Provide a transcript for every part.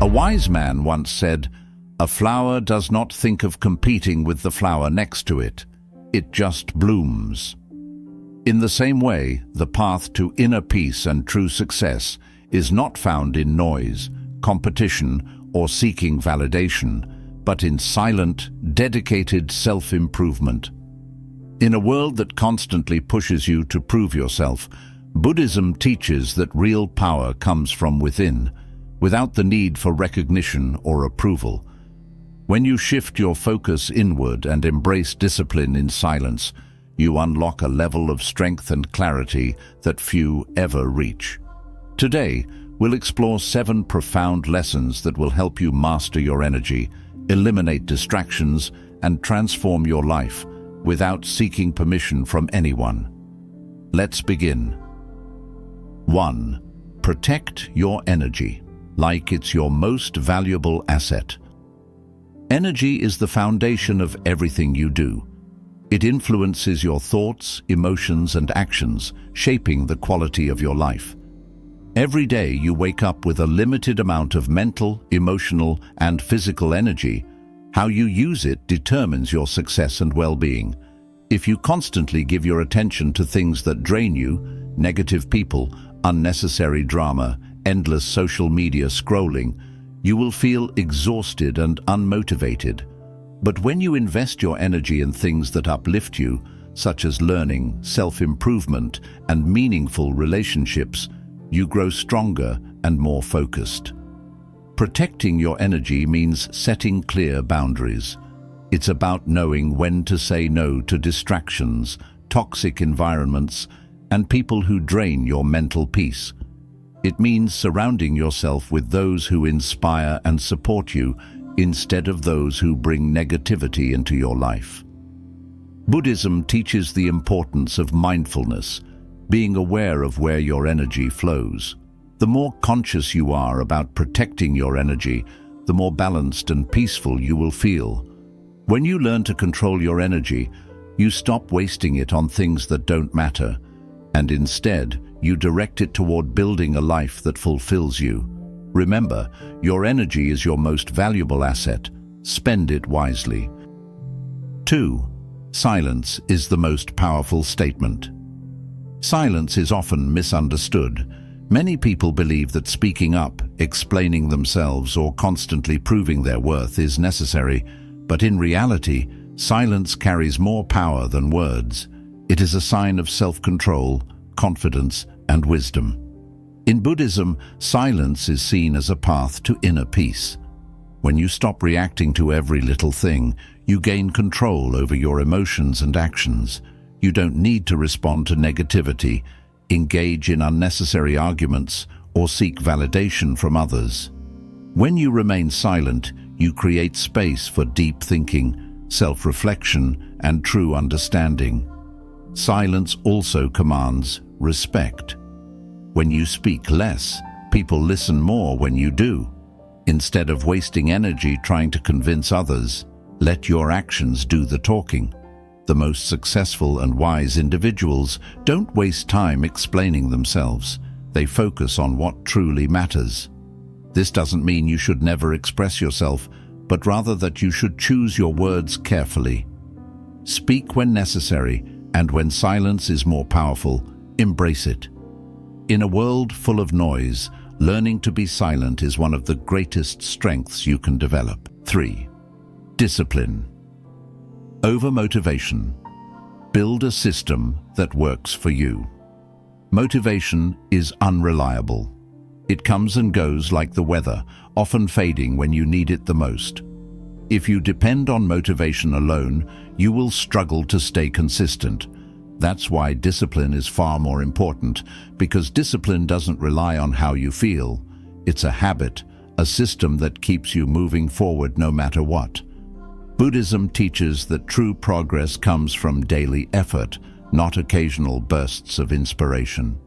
A wise man once said, "A flower does not think of competing with the flower next to it. It just blooms." In the same way, the path to inner peace and true success is not found in noise, competition, or seeking validation, but in silent, dedicated self-improvement. In a world that constantly pushes you to prove yourself, Buddhism teaches that real power comes from within, without the need for recognition or approval. When you shift your focus inward and embrace discipline in silence, you unlock a level of strength and clarity that few ever reach. Today, we'll explore 7 profound lessons that will help you master your energy, eliminate distractions, and transform your life without seeking permission from anyone. Let's begin. 1. Protect your energy, like it's your most valuable asset. Energy is the foundation of everything you do. It influences your thoughts, emotions, and actions, shaping the quality of your life. Every day you wake up with a limited amount of mental, emotional, and physical energy. How you use it determines your success and well-being. If you constantly give your attention to things that drain you, negative people, unnecessary drama, endless social media scrolling, you will feel exhausted and unmotivated. But when you invest your energy in things that uplift you, such as learning, self-improvement, and meaningful relationships, you grow stronger and more focused. Protecting your energy means setting clear boundaries. It's about knowing when to say no to distractions, toxic environments, and people who drain your mental peace. It means surrounding yourself with those who inspire and support you instead of those who bring negativity into your life. Buddhism teaches the importance of mindfulness, being aware of where your energy flows. The more conscious you are about protecting your energy, the more balanced and peaceful you will feel. When you learn to control your energy, you stop wasting it on things that don't matter, and instead, you direct it toward building a life that fulfills you. Remember, your energy is your most valuable asset. Spend it wisely. 2. Silence is the most powerful statement. Silence is often misunderstood. Many people believe that speaking up, explaining themselves, or constantly proving their worth is necessary, but in reality, silence carries more power than words. It is a sign of self-control, confidence, and wisdom. In Buddhism, silence is seen as a path to inner peace. When you stop reacting to every little thing, you gain control over your emotions and actions. You don't need to respond to negativity, engage in unnecessary arguments, or seek validation from others. When you remain silent, you create space for deep thinking, self-reflection, and true understanding. Silence also commands respect. When you speak less, people listen more when you do. Instead of wasting energy trying to convince others, let your actions do the talking. The most successful and wise individuals don't waste time explaining themselves. They focus on what truly matters. This doesn't mean you should never express yourself, but rather that you should choose your words carefully. Speak when necessary, and when silence is more powerful, embrace it. In a world full of noise, learning to be silent is one of the greatest strengths you can develop. 3. Discipline. Over motivation. Build a system that works for you. Motivation is unreliable. It comes and goes like the weather, often fading when you need it the most. If you depend on motivation alone, you will struggle to stay consistent. That's why discipline is far more important, because discipline doesn't rely on how you feel. It's a habit, a system that keeps you moving forward no matter what. Buddhism teaches that true progress comes from daily effort, not occasional bursts of inspiration.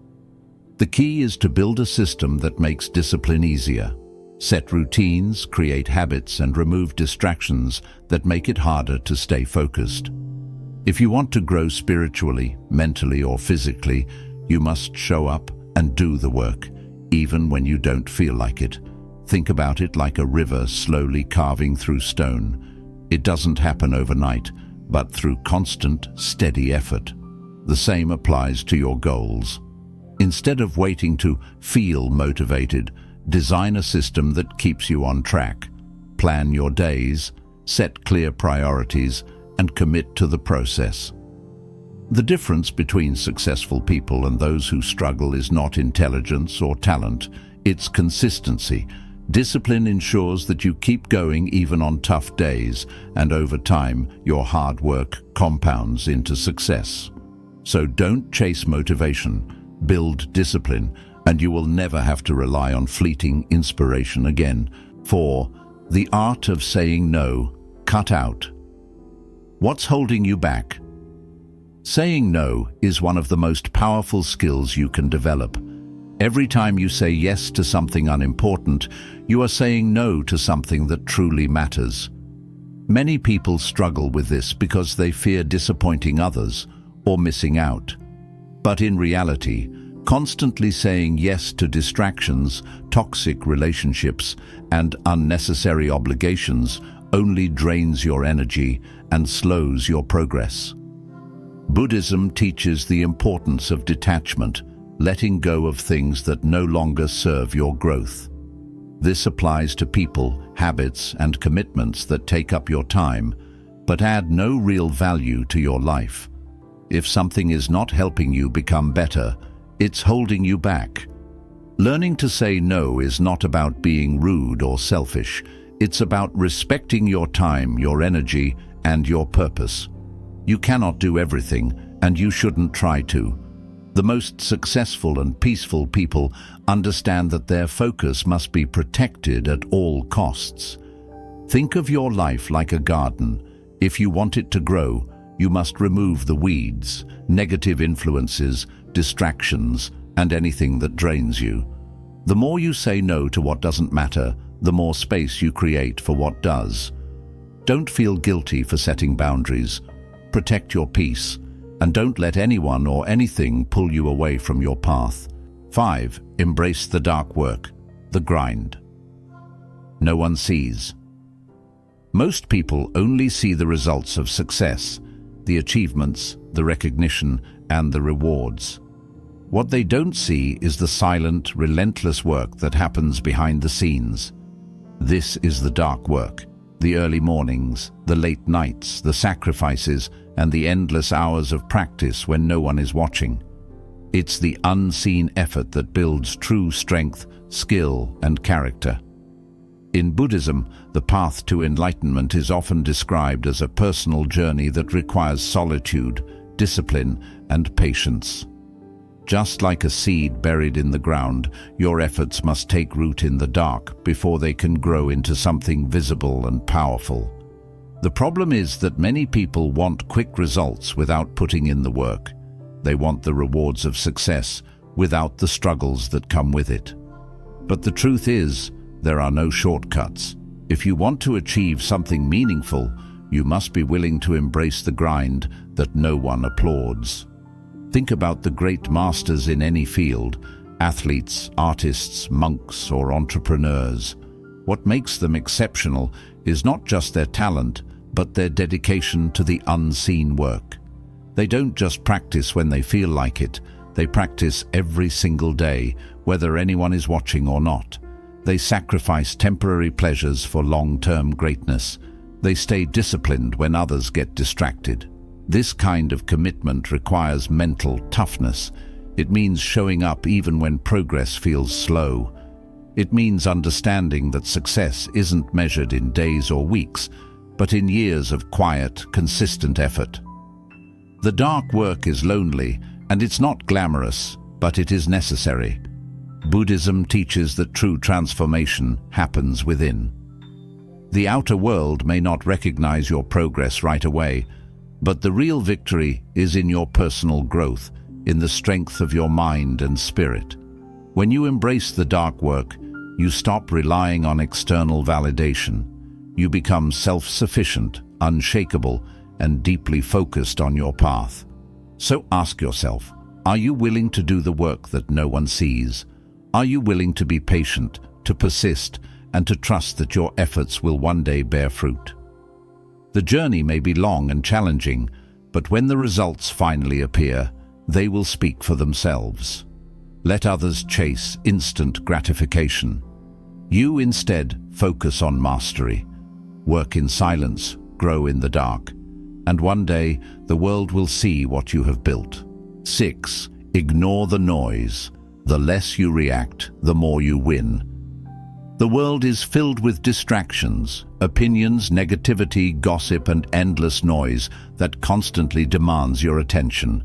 The key is to build a system that makes discipline easier. Set routines, create habits, and remove distractions that make it harder to stay focused. If you want to grow spiritually, mentally, or physically, you must show up and do the work, even when you don't feel like it. Think about it like a river slowly carving through stone. It doesn't happen overnight, but through constant, steady effort. The same applies to your goals. Instead of waiting to feel motivated, design a system that keeps you on track. Plan your days, set clear priorities, and commit to the process. The difference between successful people and those who struggle is not intelligence or talent, it's consistency. Discipline ensures that you keep going even on tough days, and over time, your hard work compounds into success. So don't chase motivation, build discipline, and you will never have to rely on fleeting inspiration again. 4. The art of saying no. Cut out. What's holding you back? Saying no is one of the most powerful skills you can develop. Every time you say yes to something unimportant, you are saying no to something that truly matters. Many people struggle with this because they fear disappointing others or missing out. But in reality, constantly saying yes to distractions, toxic relationships, and unnecessary obligations only drains your energy and slows your progress. Buddhism teaches the importance of detachment, letting go of things that no longer serve your growth. This applies to people, habits, and commitments that take up your time, but add no real value to your life. If something is not helping you become better, it's holding you back. Learning to say no is not about being rude or selfish. It's about respecting your time, your energy, and your purpose. You cannot do everything, and you shouldn't try to. The most successful and peaceful people understand that their focus must be protected at all costs. Think of your life like a garden. If you want it to grow, you must remove the weeds, negative influences, distractions, and anything that drains you. The more you say no to what doesn't matter, the more space you create for what does. Don't feel guilty for setting boundaries. Protect your peace, and don't let anyone or anything pull you away from your path. 5. Embrace the dark work, the grind. No one sees. Most people only see the results of success, the achievements, the recognition, and the rewards. What they don't see is the silent, relentless work that happens behind the scenes. This is the dark work, the early mornings, the late nights, the sacrifices, and the endless hours of practice when no one is watching. It's the unseen effort that builds true strength, skill, and character. In Buddhism, the path to enlightenment is often described as a personal journey that requires solitude, discipline, and patience. Just like a seed buried in the ground, your efforts must take root in the dark before they can grow into something visible and powerful. The problem is that many people want quick results without putting in the work. They want the rewards of success without the struggles that come with it. But the truth is, there are no shortcuts. If you want to achieve something meaningful, you must be willing to embrace the grind that no one applauds. Think about the great masters in any field, athletes, artists, monks, or entrepreneurs. What makes them exceptional is not just their talent, but their dedication to the unseen work. They don't just practice when they feel like it, they practice every single day, whether anyone is watching or not. They sacrifice temporary pleasures for long-term greatness. They stay disciplined when others get distracted. This kind of commitment requires mental toughness. It means showing up even when progress feels slow. It means understanding that success isn't measured in days or weeks, but in years of quiet, consistent effort. The dark work is lonely, and it's not glamorous, but it is necessary. Buddhism teaches that true transformation happens within. The outer world may not recognize your progress right away, but the real victory is in your personal growth, in the strength of your mind and spirit. When you embrace the dark work, you stop relying on external validation. You become self-sufficient, unshakable, and deeply focused on your path. So ask yourself, are you willing to do the work that no one sees? Are you willing to be patient, to persist, and to trust that your efforts will one day bear fruit. The journey may be long and challenging, but when the results finally appear, they will speak for themselves. Let others chase instant gratification. You instead focus on mastery. Work in silence, grow in the dark, and one day the world will see what you have built. 6. Ignore the noise. The less you react, the more you win. The world is filled with distractions, opinions, negativity, gossip, and endless noise that constantly demands your attention.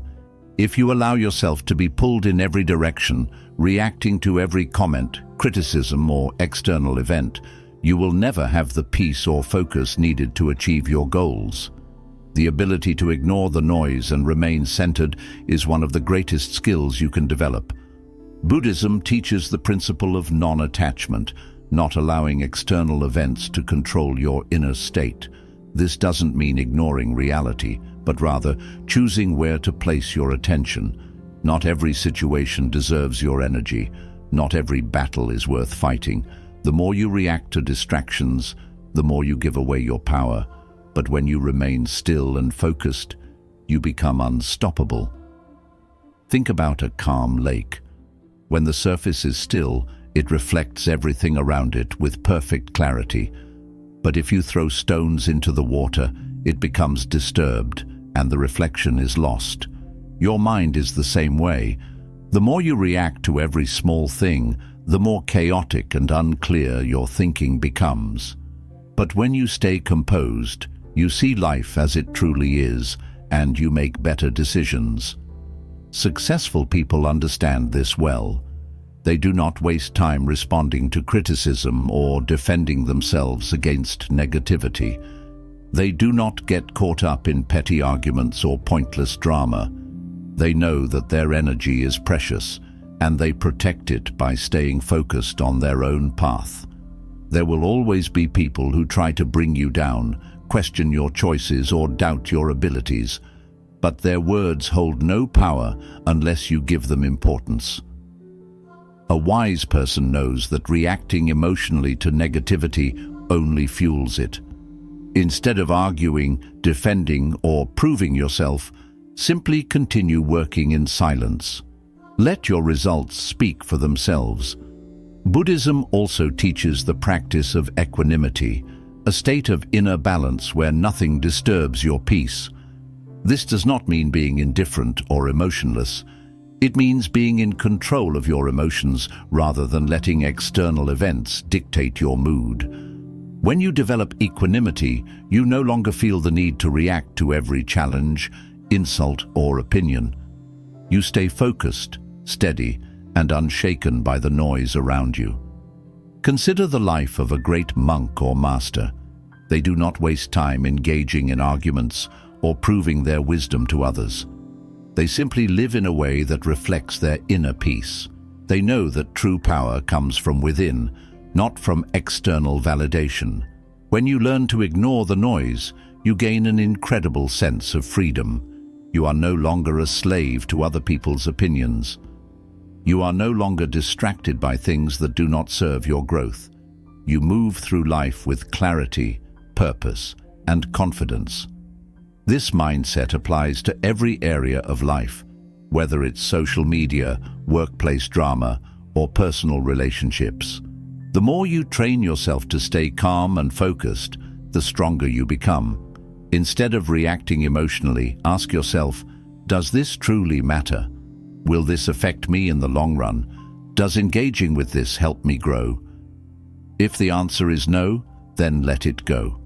If you allow yourself to be pulled in every direction, reacting to every comment, criticism, or external event, you will never have the peace or focus needed to achieve your goals. The ability to ignore the noise and remain centered is one of the greatest skills you can develop. Buddhism teaches the principle of non-attachment, not allowing external events to control your inner state. This doesn't mean ignoring reality, but rather choosing where to place your attention. Not every situation deserves your energy. Not every battle is worth fighting. The more you react to distractions, the more you give away your power. But when you remain still and focused, you become unstoppable. Think about a calm lake. When the surface is still, it reflects everything around it with perfect clarity. But if you throw stones into the water, it becomes disturbed, and the reflection is lost. Your mind is the same way. The more you react to every small thing, the more chaotic and unclear your thinking becomes. But when you stay composed, you see life as it truly is, and you make better decisions. Successful people understand this well. They do not waste time responding to criticism or defending themselves against negativity. They do not get caught up in petty arguments or pointless drama. They know that their energy is precious, and they protect it by staying focused on their own path. There will always be people who try to bring you down, question your choices, or doubt your abilities, but their words hold no power unless you give them importance. A wise person knows that reacting emotionally to negativity only fuels it. Instead of arguing, defending, or proving yourself, simply continue working in silence. Let your results speak for themselves. Buddhism also teaches the practice of equanimity, a state of inner balance where nothing disturbs your peace. This does not mean being indifferent or emotionless. It means being in control of your emotions rather than letting external events dictate your mood. When you develop equanimity, you no longer feel the need to react to every challenge, insult, or opinion. You stay focused, steady, and unshaken by the noise around you. Consider the life of a great monk or master. They do not waste time engaging in arguments or proving their wisdom to others. They simply live in a way that reflects their inner peace. They know that true power comes from within, not from external validation. When you learn to ignore the noise, you gain an incredible sense of freedom. You are no longer a slave to other people's opinions. You are no longer distracted by things that do not serve your growth. You move through life with clarity, purpose, and confidence. This mindset applies to every area of life, whether it's social media, workplace drama, or personal relationships. The more you train yourself to stay calm and focused, the stronger you become. Instead of reacting emotionally, ask yourself, does this truly matter? Will this affect me in the long run? Does engaging with this help me grow? If the answer is no, then let it go.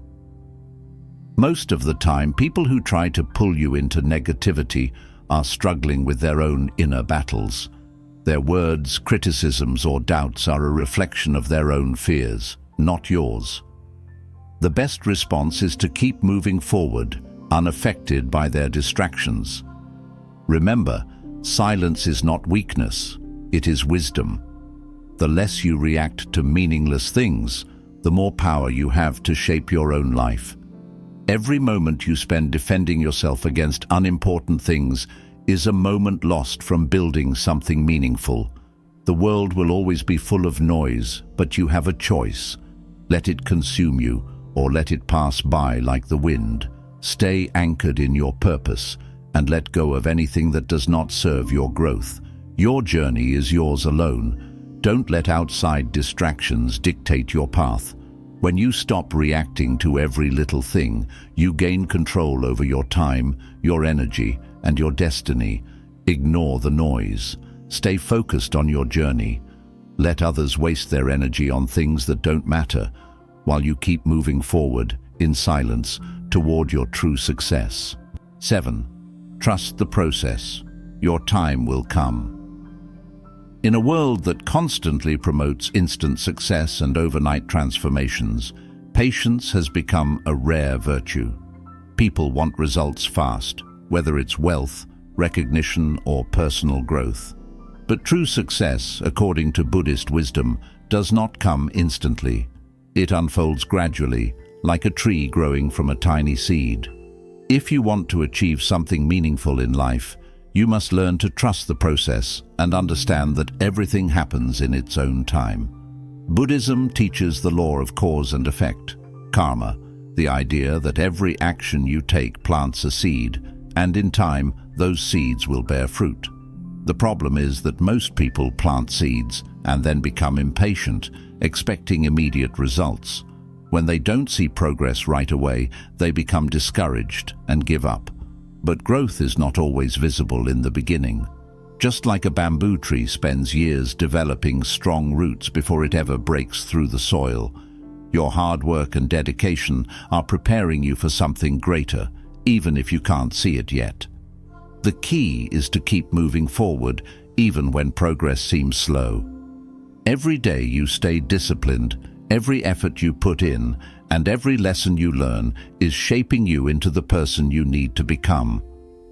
Most of the time, people who try to pull you into negativity are struggling with their own inner battles. Their words, criticisms, or doubts are a reflection of their own fears, not yours. The best response is to keep moving forward, unaffected by their distractions. Remember, silence is not weakness, it is wisdom. The less you react to meaningless things, the more power you have to shape your own life. Every moment you spend defending yourself against unimportant things is a moment lost from building something meaningful. The world will always be full of noise, but you have a choice. Let it consume you, or let it pass by like the wind. Stay anchored in your purpose and let go of anything that does not serve your growth. Your journey is yours alone. Don't let outside distractions dictate your path. When you stop reacting to every little thing, you gain control over your time, your energy, and your destiny. Ignore the noise. Stay focused on your journey. Let others waste their energy on things that don't matter, while you keep moving forward, in silence, toward your true success. 7. Trust the process. Your time will come. In a world that constantly promotes instant success and overnight transformations, patience has become a rare virtue. People want results fast, whether it's wealth, recognition, or personal growth. But true success, according to Buddhist wisdom, does not come instantly. It unfolds gradually, like a tree growing from a tiny seed. If you want to achieve something meaningful in life, you must learn to trust the process and understand that everything happens in its own time. Buddhism teaches the law of cause and effect, karma, the idea that every action you take plants a seed, and in time, those seeds will bear fruit. The problem is that most people plant seeds and then become impatient, expecting immediate results. When they don't see progress right away, they become discouraged and give up. But growth is not always visible in the beginning. Just like a bamboo tree spends years developing strong roots before it ever breaks through the soil, your hard work and dedication are preparing you for something greater, even if you can't see it yet. The key is to keep moving forward, even when progress seems slow. Every day you stay disciplined, every effort you put in, and every lesson you learn is shaping you into the person you need to become.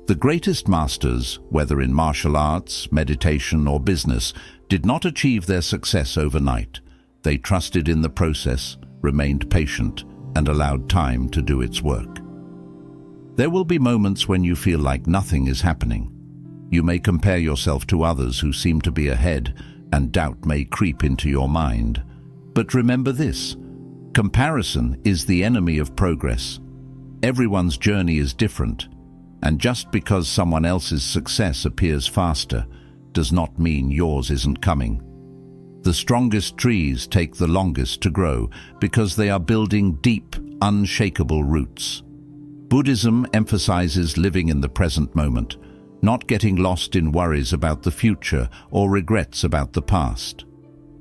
The greatest masters, whether in martial arts, meditation, or business, did not achieve their success overnight. They trusted in the process, remained patient, and allowed time to do its work. There will be moments when you feel like nothing is happening. You may compare yourself to others who seem to be ahead, and doubt may creep into your mind. But remember this: comparison is the enemy of progress. Everyone's journey is different, and just because someone else's success appears faster does not mean yours isn't coming. The strongest trees take the longest to grow because they are building deep, unshakable roots. Buddhism emphasizes living in the present moment, not getting lost in worries about the future or regrets about the past.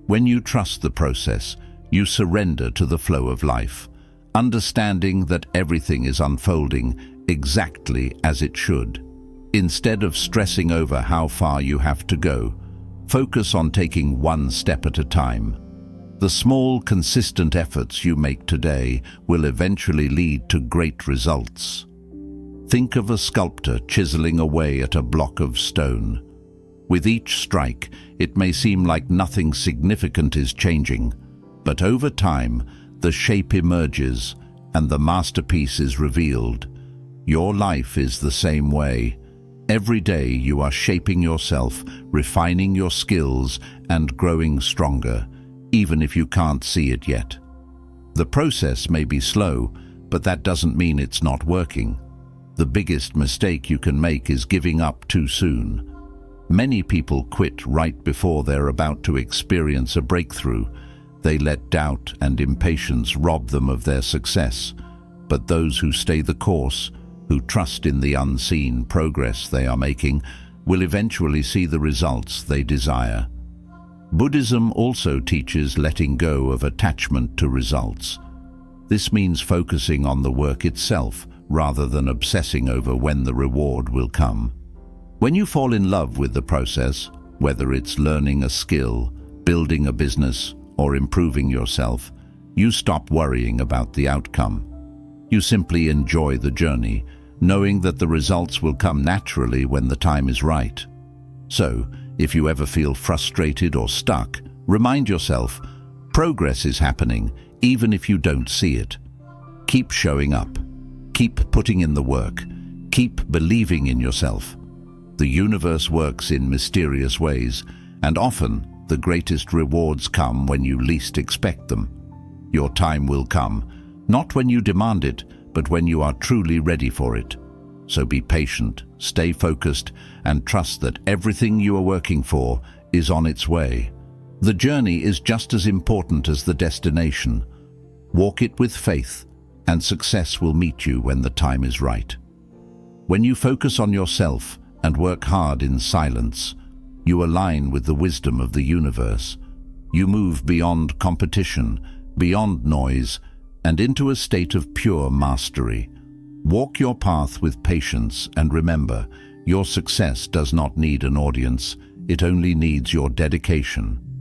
When you trust the process, you surrender to the flow of life, understanding that everything is unfolding exactly as it should. Instead of stressing over how far you have to go, focus on taking one step at a time. The small, consistent efforts you make today will eventually lead to great results. Think of a sculptor chiseling away at a block of stone. With each strike, it may seem like nothing significant is changing, but over time, the shape emerges and the masterpiece is revealed. Your life is the same way. Every day you are shaping yourself, refining your skills, and growing stronger, even if you can't see it yet. The process may be slow, but that doesn't mean it's not working. The biggest mistake you can make is giving up too soon. Many people quit right before they're about to experience a breakthrough. They let doubt and impatience rob them of their success. But those who stay the course, who trust in the unseen progress they are making, will eventually see the results they desire. Buddhism also teaches letting go of attachment to results. This means focusing on the work itself rather than obsessing over when the reward will come. When you fall in love with the process, whether it's learning a skill, building a business, or improving yourself, you stop worrying about the outcome. You simply enjoy the journey, knowing that the results will come naturally when the time is right. So, if you ever feel frustrated or stuck, remind yourself, progress is happening even if you don't see it. Keep showing up. Keep putting in the work. Keep believing in yourself. The universe works in mysterious ways, and often the greatest rewards come when you least expect them. Your time will come, not when you demand it, but when you are truly ready for it. So be patient, stay focused, and trust that everything you are working for is on its way. The journey is just as important as the destination. Walk it with faith, and success will meet you when the time is right. When you focus on yourself and work hard in silence, you align with the wisdom of the universe. You move beyond competition, beyond noise, and into a state of pure mastery. Walk your path with patience and remember, your success does not need an audience, it only needs your dedication.